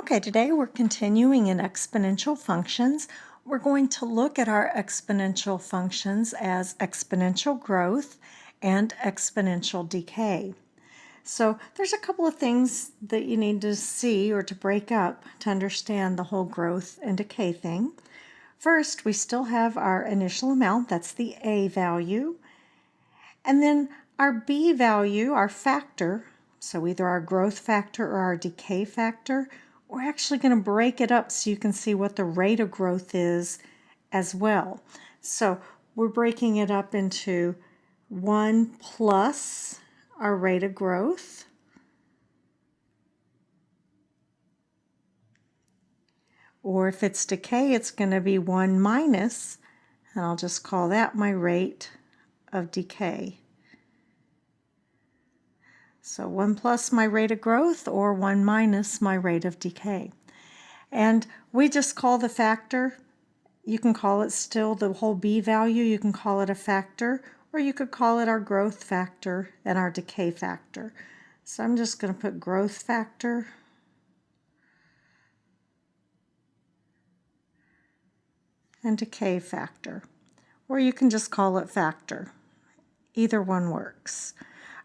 Okay, today we're continuing in exponential functions. We're going to look at our exponential functions as exponential growth and exponential decay. So there's a couple of things that you need to see or to break up to understand the whole growth and decay thing. First, we still have our initial amount, that's the A value, and then our B value, our factor, so either our growth factor or our decay factor, we're actually going to break it up so you can see what the rate of growth is as well. So we're breaking it up into 1 plus our rate of growth, or if it's decay, it's going to be 1 minus, and I'll just call that my rate of decay. So 1 plus my rate of growth or 1 minus my rate of decay. And we just call the factor, you can call it still the whole B value, you can call it a factor, or you could call it our growth factor and our decay factor. So I'm just going to put growth factor and decay factor, or you can just call it factor. Either one works.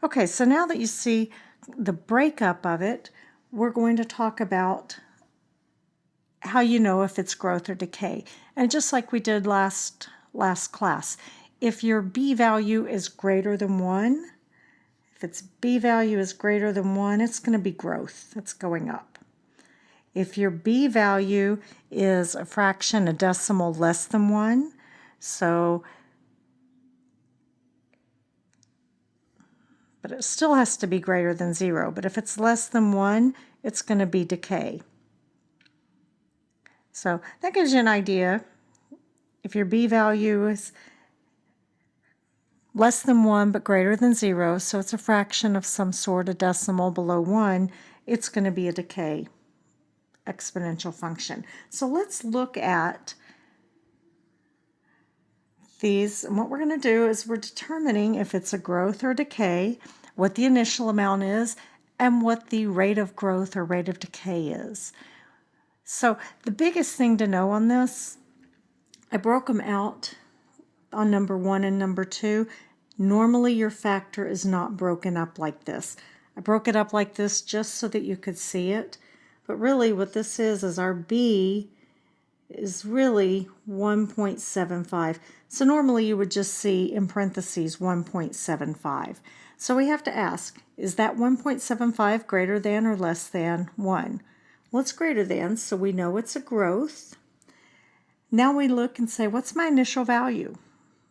Okay, so now that you see the breakup of it, we're going to talk about how you know if it's growth or decay. And just like we did last class, if your B value is greater than 1, if its B value is greater than 1, it's going to be growth. It's going up. If your B value is a fraction, a decimal less than 1, but it still has to be greater than 0. But if it's less than 1, it's going to be decay. So that gives you an idea. If your B value is less than 1 but greater than 0, so it's a fraction of some sort, a decimal below 1, it's going to be a decay exponential function. So let's look at these, and what we're going to do is we're determining if it's a growth or decay, what the initial amount is, and what the rate of growth or rate of decay is. So the biggest thing to know on this, I broke them out on number 1 and number 2. Normally your factor is not broken up like this. I broke it up like this just so that you could see it, but really what this is our B is really 1.75. So normally you would just see in parentheses 1.75. So we have to ask, is that 1.75 greater than or less than 1? Well, it's greater than, so we know it's a growth. Now we look and say, what's my initial value?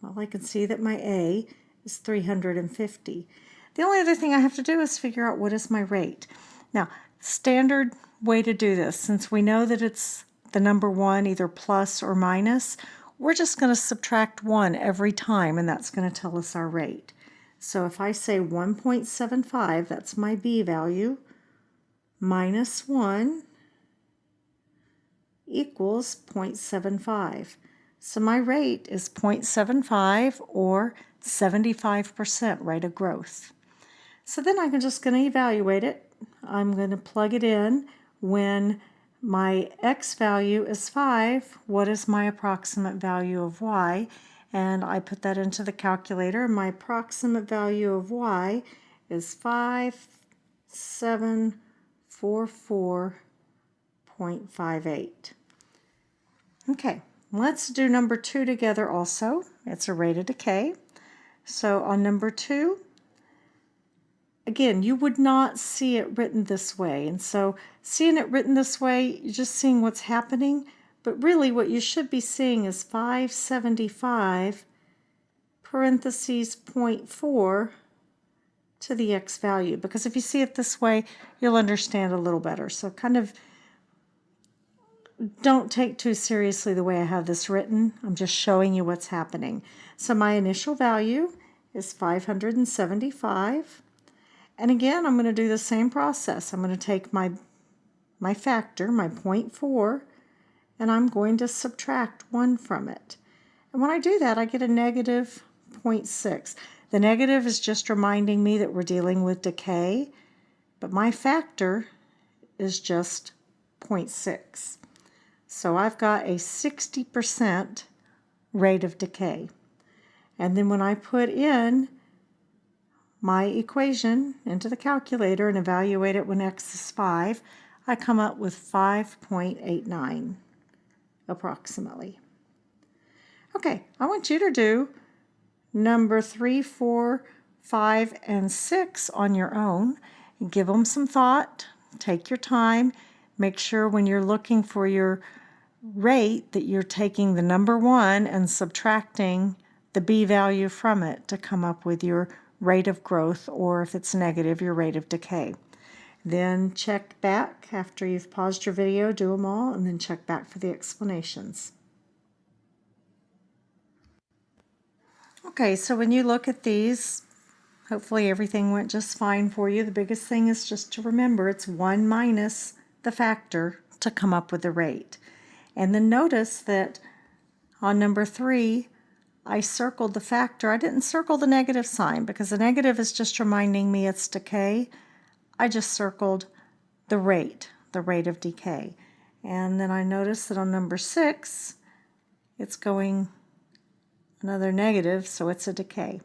Well, I can see that my A is 350. The only other thing I have to do is figure out what is my rate. Now, standard way to do this, since we know that it's the number 1, either plus or minus, we're just going to subtract 1 every time, and that's going to tell us our rate. So if I say 1.75, that's my B value, minus 1 equals 0.75. So my rate is 0.75 or 75% rate of growth. So then I'm just going to evaluate it. I'm going to plug it in. When my x value is 5, what is my approximate value of y? And I put that into the calculator. My approximate value of y is 5744.58. Okay, let's do number 2 together also. It's a rate of decay. So on number 2, again, you would not see it written this way. And so seeing it written this way, you're just seeing what's happening. But really what you should be seeing is 575 parentheses 0.4 to the x value. Because if you see it this way, you'll understand a little better. So kind of don't take too seriously the way I have this written. I'm just showing you what's happening. So my initial value is 575. And again, I'm going to do the same process. I'm going to take my factor, my 0.4, and I'm going to subtract 1 from it. And when I do that, I get a negative 0.6. The negative is just reminding me that we're dealing with decay, but my factor is just 0.6. So I've got a 60% rate of decay. And then when I put in my equation into the calculator and evaluate it when x is 5, I come up with 5.89 approximately. Okay, I want you to do number 3, 4, 5, and 6 on your own. Give them some thought. Take your time. Make sure when you're looking for your rate that you're taking the number 1 and subtracting the b value from it to come up with your rate of growth, or if it's negative, your rate of decay. Then check back after you've paused your video, do them all, and then check back for the explanations. Okay, so when you look at these, hopefully everything went just fine for you. The biggest thing is just to remember it's 1 minus the factor to come up with the rate. And then notice that on number 3, I circled the factor. I didn't circle the negative sign because the negative is just reminding me it's decay. I just circled the rate of decay. And then I noticed that on number 6, it's going another negative, so it's a decay.